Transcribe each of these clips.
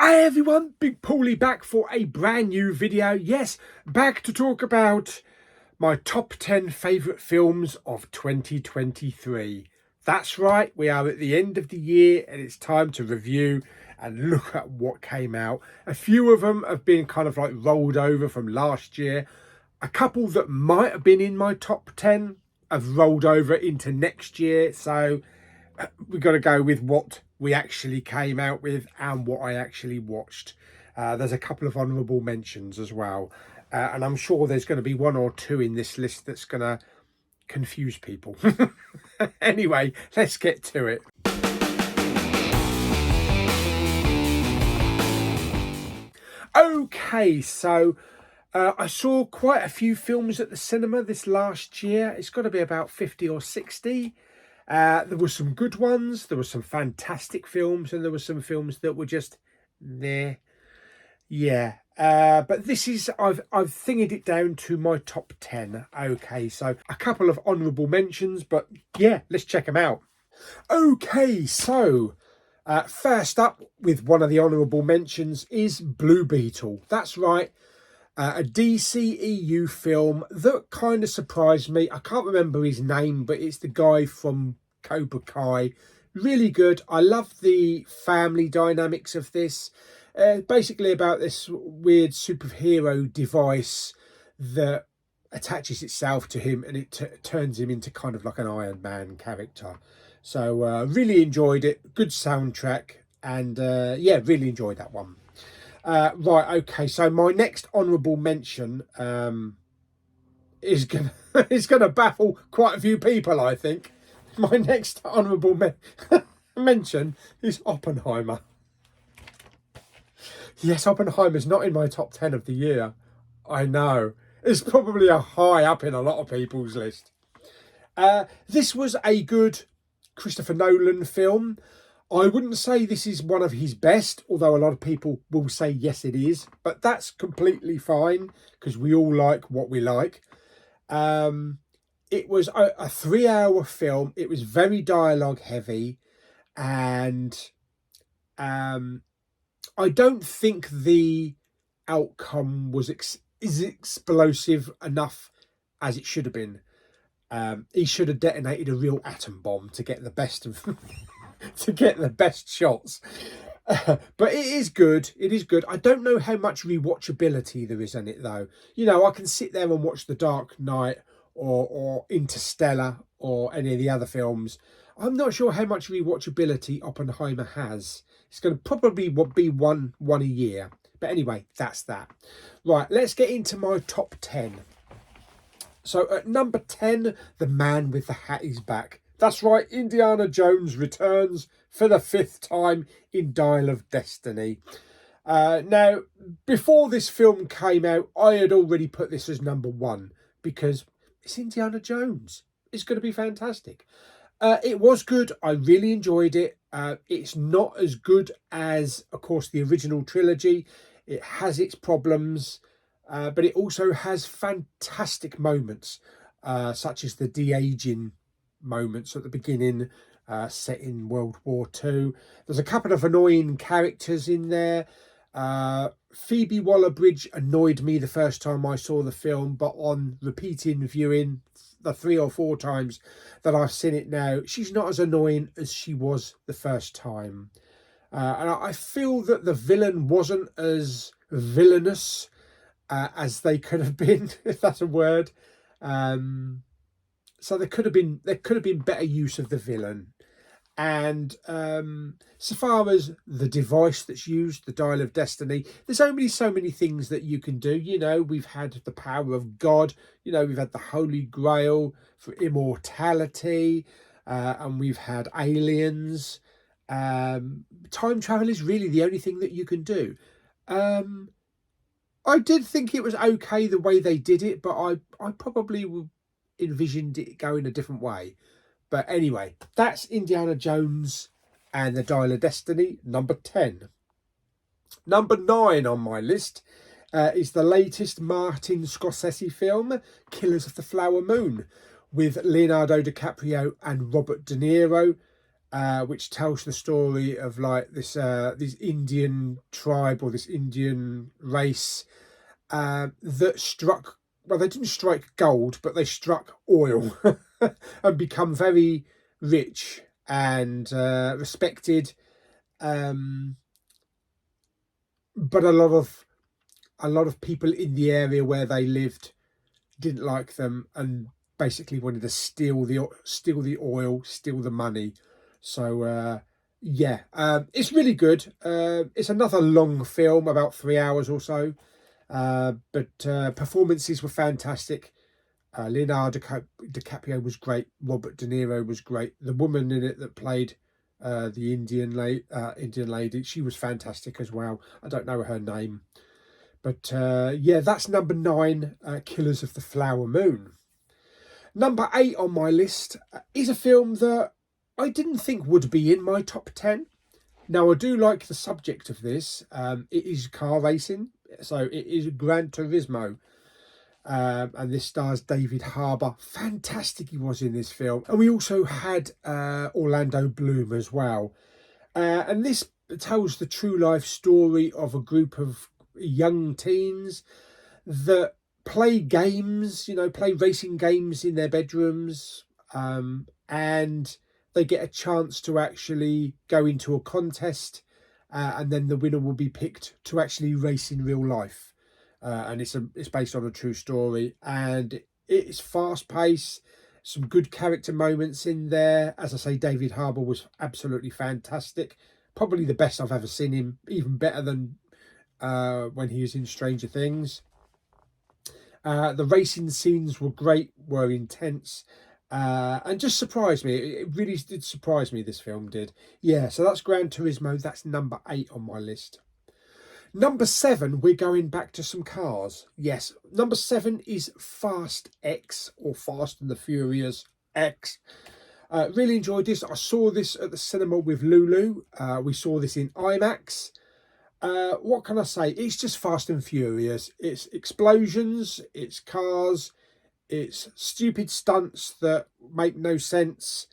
Hi everyone, Big Pauly back for a brand new video. Yes, back to talk about my top 10 favourite films of 2023. That's right, we are at the end of the year and it's time to review and look at what came out. A few of them have been kind of like rolled over from last year. A couple that might have been in my top 10 have rolled over into next year. So we've got to go with what we actually came out with and what I actually watched. There's a couple of honourable mentions as well. And I'm sure there's going to be one or two in this list that's going to confuse people. Anyway, let's get to it. Okay, so I saw quite a few films at the cinema this last year. It's got to be about 50 or 60. There were some good ones, there were some fantastic films, and there were some films that were just there. Yeah, but this is, I've thingied it down to my top 10. Okay, so a couple of honourable mentions, but yeah, let's check them out. Okay, so first up with one of the honourable mentions is Blue Beetle. That's right. A DCEU film that kind of surprised me. I can't remember his name, but it's the guy from Cobra Kai. Really good. I love the family dynamics of this. Basically about this weird superhero device that attaches itself to him and it turns him into kind of like an Iron Man character. So really enjoyed it. Good soundtrack. And yeah, really enjoyed that one. Right, okay, so my next honourable mention is gonna baffle quite a few people, I think. My next honourable mention is Oppenheimer. Yes, Oppenheimer's not in my top 10 of the year. I know. It's probably a high up in a lot of people's list. This was a good Christopher Nolan film. I wouldn't say this is one of his best, although a lot of people will say yes it is, but that's completely fine because we all like what we like. It was a 3-hour film. It was very dialogue heavy, and I don't think the outcome was is explosive enough as it should have been. He should have detonated a real atom bomb to get the best of to get the best shots. But it is good. It is good. I don't know how much rewatchability there is in it, though. You know, I can sit there and watch The Dark Knight or Interstellar or any of the other films. I'm not sure how much rewatchability Oppenheimer has. It's going to probably be one a year. But anyway, that's that. Right, let's get into my top 10. So at number 10, The Man with the Hat is back. That's right, Indiana Jones returns for the 5th time in Dial of Destiny. Now, before this film came out, I had already put this as number 1 because it's Indiana Jones. It's going to be fantastic. It was good. I really enjoyed it. It's not as good as, of course, the original trilogy. It has its problems, but it also has fantastic moments, such as the de-aging moments at the beginning, set in World War II. There's a couple of annoying characters in there. Phoebe Waller-Bridge annoyed me the first time I saw the film, but on repeating viewing the 3 or 4 times that I've seen it now, she's not as annoying as she was the first time. And I feel that the villain wasn't as villainous as they could have been, if that's a word. So there could have been better use of the villain. And so far as the device that's used, the Dial of Destiny, there's only so many things that you can do. You know, we've had the power of God. You know, we've had the Holy Grail for immortality. And we've had aliens. Time travel is really the only thing that you can do. I did think it was okay the way they did it, but I probably envisioned it going a different way. But anyway, that's Indiana Jones and the Dial of Destiny, number 10. Number 9 on my list is the latest Martin Scorsese film, Killers of the Flower Moon, with Leonardo DiCaprio and Robert De Niro. which tells the story of like this Indian tribe or this Indian race that struck. Well, they didn't strike gold, but they struck oil and become very rich and respected. But a lot of people in the area where they lived didn't like them and basically wanted to steal the oil, steal the money. So yeah, it's really good. It's another long film, about 3 hours or so, but performances were fantastic. Leonardo DiCaprio was great. Robert De Niro was great. The woman in it that played the Indian lady, she was fantastic as well. I don't know her name. But yeah, that's number 9, Killers of the Flower Moon. Number 8 on my list is a film that I didn't think would be in my top 10. Now, I do like the subject of this. It is car racing. So it is Gran Turismo. And this stars David Harbour. Fantastic he was in this film. And we also had Orlando Bloom as well. And this tells the true life story of a group of young teens that play games, play racing games in their bedrooms, and they get a chance to actually go into a contest, and then the winner will be picked to actually race in real life. And it's based on a true story, and it's fast paced, some good character moments in there. As I say, David Harbour was absolutely fantastic, probably the best I've ever seen him, even better than when he was in Stranger Things. The racing scenes were great, were intense, and just surprised me. It really did surprise me, this film did. Yeah, so that's Gran Turismo. That's number 8 on my list. Number 7, we're going back to some cars. Yes, number 7 is Fast X, or Fast and the Furious X. Really enjoyed this. I saw this at the cinema with Lulu. We saw this in IMAX. What can I say? It's just Fast and Furious. It's explosions, it's cars, it's stupid stunts that make no sense.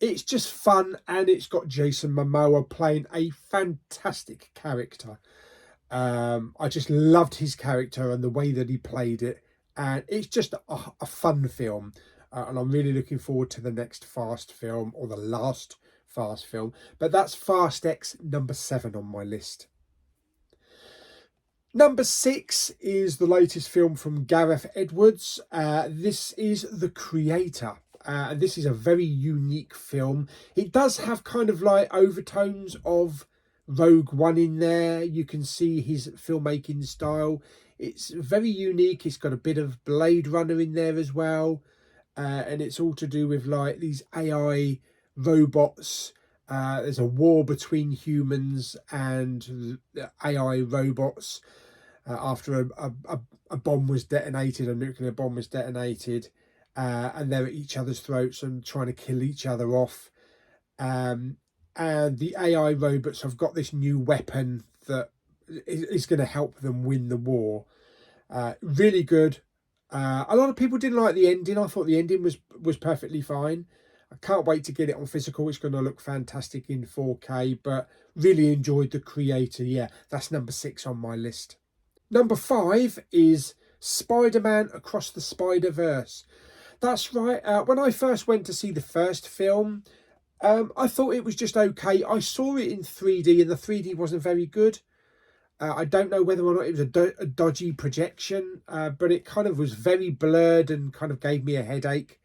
It's just fun, and it's got Jason Momoa playing a fantastic character. I just loved his character and the way that he played it, and it's just a fun film. And I'm really looking forward to the next Fast film, or the last Fast film. But that's Fast X, number 7 on my list. Number 6 is the latest film from Gareth Edwards. This is The Creator. And this is a very unique film. It does have kind of like overtones of Rogue One in there. You can see his filmmaking style. It's very unique. It's got a bit of Blade Runner in there as well. And it's all to do with like these AI robots. There's a war between humans and AI robots after a bomb was detonated, a nuclear bomb was detonated, and they're at each other's throats and trying to kill each other off. And the AI robots have got this new weapon that is going to help them win the war. Really good. A lot of people didn't like the ending. I thought the ending was perfectly fine. I can't wait to get it on physical. It's going to look fantastic in 4K, but really enjoyed The Creator. Yeah, that's number 6 on my list. Number 5 is Spider-Man Across the Spider-Verse. That's right. When I first went to see the first film, I thought it was just okay. I saw it in 3D, and the 3D wasn't very good. I don't know whether or not it was a dodgy projection, but it kind of was very blurred and kind of gave me a headache.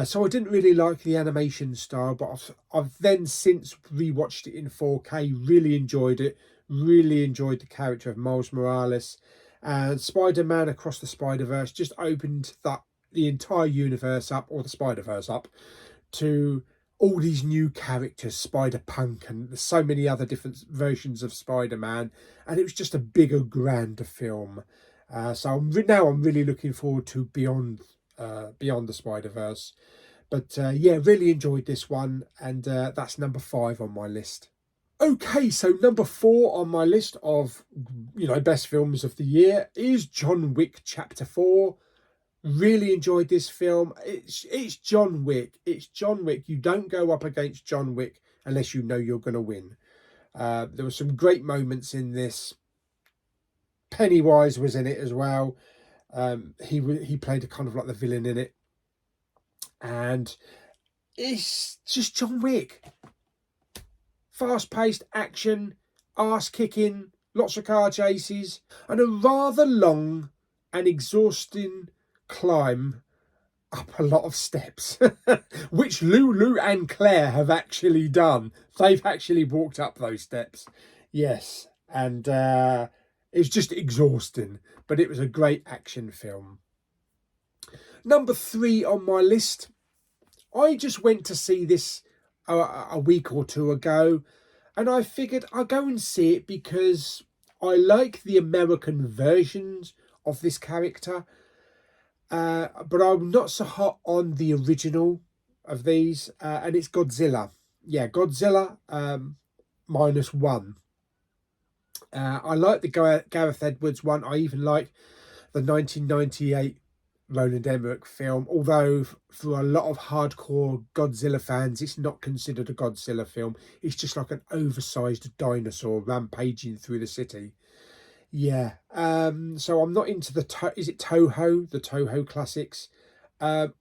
So I didn't really like the animation style, but I've then since rewatched it in 4K, really enjoyed it, really enjoyed the character of Miles Morales. And Spider-Man Across the Spider-Verse just opened the entire universe up, or the Spider-Verse up, to all these new characters, Spider-Punk, and there's so many other different versions of Spider-Man, and it was just a bigger, grander film. So now I'm really looking forward to Beyond the Spider-Verse. But yeah, really enjoyed this one, and that's number 5 on my list. Okay, so number 4 on my list of best films of the year is John Wick Chapter 4. Really enjoyed this film. It's John Wick. It's John Wick. You don't go up against John Wick unless you know you're going to win. There were some great moments in this. Pennywise was in it as well. He played a kind of like the villain in it, and it's just John Wick. Fast-paced action, arse-kicking, lots of car chases, and a rather long and exhausting climb up a lot of steps, which Lulu and Claire have actually done. They've actually walked up those steps. Yes, and it's just exhausting, but it was a great action film. Number 3 on my list. I just went to see this a week or two ago, and I figured I'll go and see it because I like the American versions of this character, but I'm not so hot on the original of these, and it's Godzilla. Yeah, Godzilla -1. I like the Gareth Edwards one. I even like the 1998 Roland Emmerich film, although for a lot of hardcore Godzilla fans, it's not considered a Godzilla film. It's just like an oversized dinosaur rampaging through the city. Yeah, so I'm not into the is it Toho, the Toho classics. I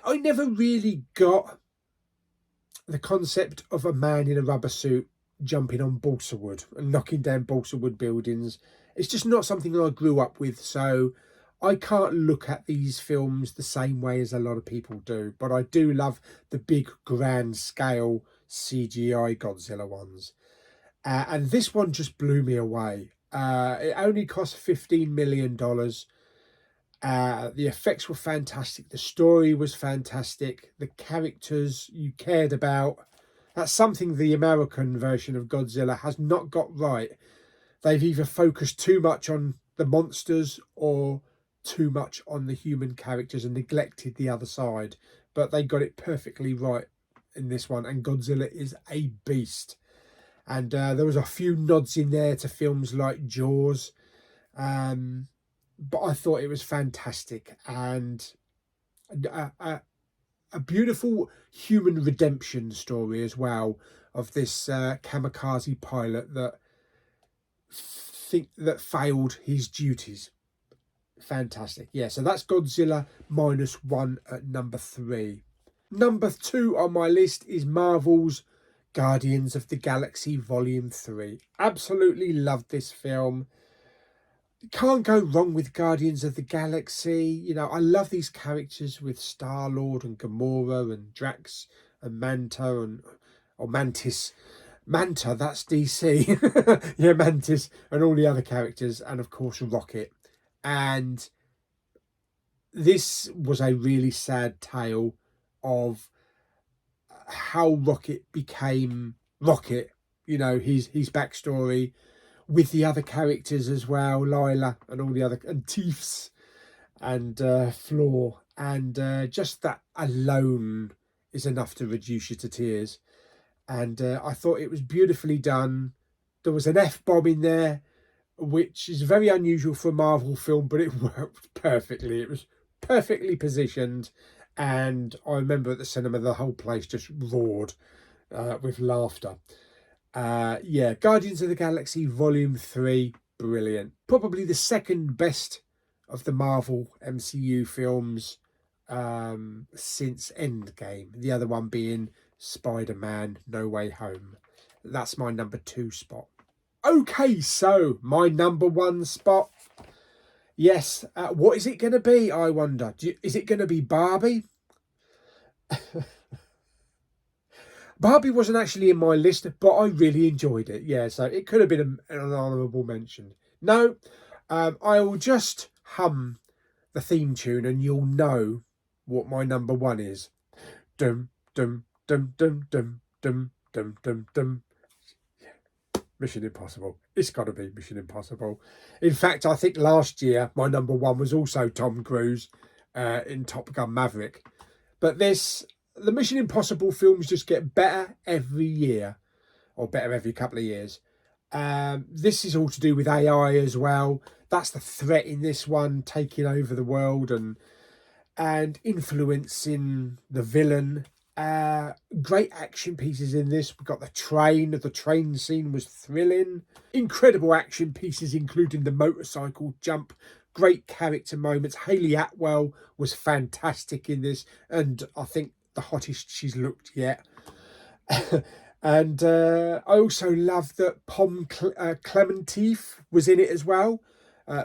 never really got the concept of a man in a rubber suit jumping on balsa wood and knocking down balsa wood buildings. It's just not something I grew up with, so I can't look at these films the same way as a lot of people do. But I do love the big, grand scale CGI Godzilla ones. And this one just blew me away. It only cost $15 million. The effects were fantastic. The story was fantastic. The characters you cared about. That's something the American version of Godzilla has not got right. They've either focused too much on the monsters or too much on the human characters and neglected the other side. But they got it perfectly right in this one. And Godzilla is a beast. And there was a few nods in there to films like Jaws. But I thought it was fantastic. And a beautiful human redemption story as well of this kamikaze pilot that failed his duties. Fantastic. Yeah, so that's Godzilla -1 at number 3. Number 2 on my list is Marvel's Guardians of the Galaxy Volume 3. Absolutely loved this film. Can't go wrong with Guardians of the Galaxy. You know, I love these characters with Star-Lord and Gamora and Drax and Manta or Mantis. Manta, that's DC. Yeah, Mantis and all the other characters, and of course Rocket. And this was a really sad tale of how Rocket became Rocket, you know, his backstory with the other characters as well, Lila and all the other, and Teefs and Floor, and just that alone is enough to reduce you to tears. And I thought it was beautifully done. There was an F-bomb in there, which is very unusual for a Marvel film, but it worked perfectly. It was perfectly positioned. And I remember at the cinema, the whole place just roared with laughter. Yeah, Guardians of the Galaxy Volume 3, brilliant. Probably the second best of the Marvel MCU films since Endgame. The other one being Spider-Man No Way Home. That's my number 2 spot. Okay, so my number 1 spot. Yes, what is it going to be, I wonder? Is it going to be Barbie? Barbie wasn't actually in my list, but I really enjoyed it. Yeah, so it could have been an honourable mention. No, I will just hum the theme tune and you'll know what my number 1 is. Dum, dum, dum, dum, dum, dum, dum, dum, dum. Mission Impossible. It's got to be Mission Impossible. In fact, I think last year my number 1 was also Tom Cruise in Top Gun Maverick. But the Mission Impossible films just get better every year, or better every couple of years. This is all to do with AI as well. that's the threat in this one, taking over the world and influencing the villain. Great action pieces in this. We got the train. The train scene was thrilling. Incredible action pieces, including the motorcycle jump. Great character moments. Hayley Atwell was fantastic in this, and I think the hottest she's looked yet. And I also love that Clementif was in it as well.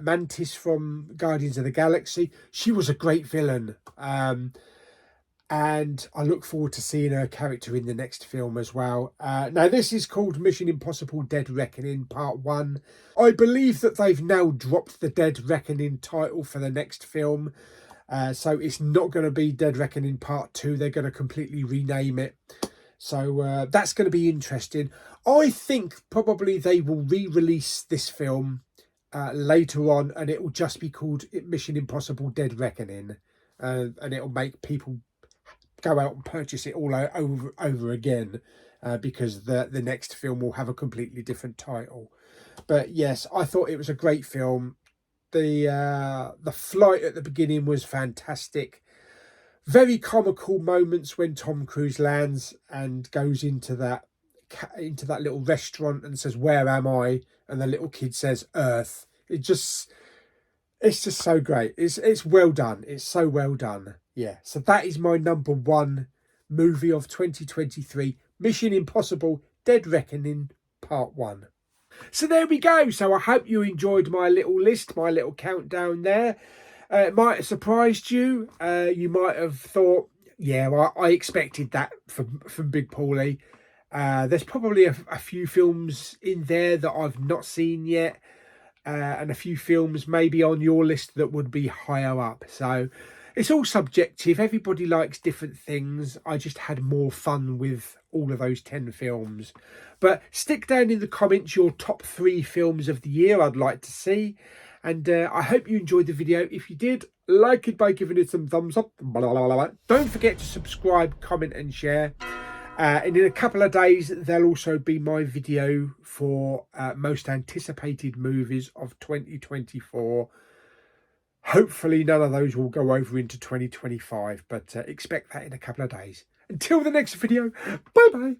Mantis from Guardians of the Galaxy. She was a great villain. And I look forward to seeing her character in the next film as well. Now, this is called Mission Impossible Dead Reckoning Part 1. I believe that they've now dropped the Dead Reckoning title for the next film. So it's not going to be Dead Reckoning Part 2. They're going to completely rename it. So that's going to be interesting. I think probably they will re-release this film later on, and it will just be called Mission Impossible Dead Reckoning. And it'll make people go out and purchase it all over again, because the next film will have a completely different title. But yes, I thought it was a great film. The flight at the beginning was fantastic. Very comical moments when Tom Cruise lands and goes into that little restaurant and says, "Where am I?" and the little kid says, "Earth." It's just so great. It's well done. It's so well done. Yeah. So that is my #1 movie of 2023, Mission Impossible Dead Reckoning Part 1. So there we go. So I hope you enjoyed my little list, my little countdown there. It might have surprised you. You might have thought, yeah, well, I expected that from Big Pauly. There's probably a few films in there that I've not seen yet. And a few films maybe on your list that would be higher up. So it's all subjective. Everybody likes different things. I just had more fun with all of those 10 films. But stick down in the comments your top 3 films of the year I'd like to see. And I hope you enjoyed the video. If you did, like it by giving it some thumbs up. Don't forget to subscribe, comment and share. And in a couple of days, there'll also be my video for most anticipated movies of 2024. Hopefully none of those will go over into 2025, but expect that in a couple of days. Until the next video, bye-bye.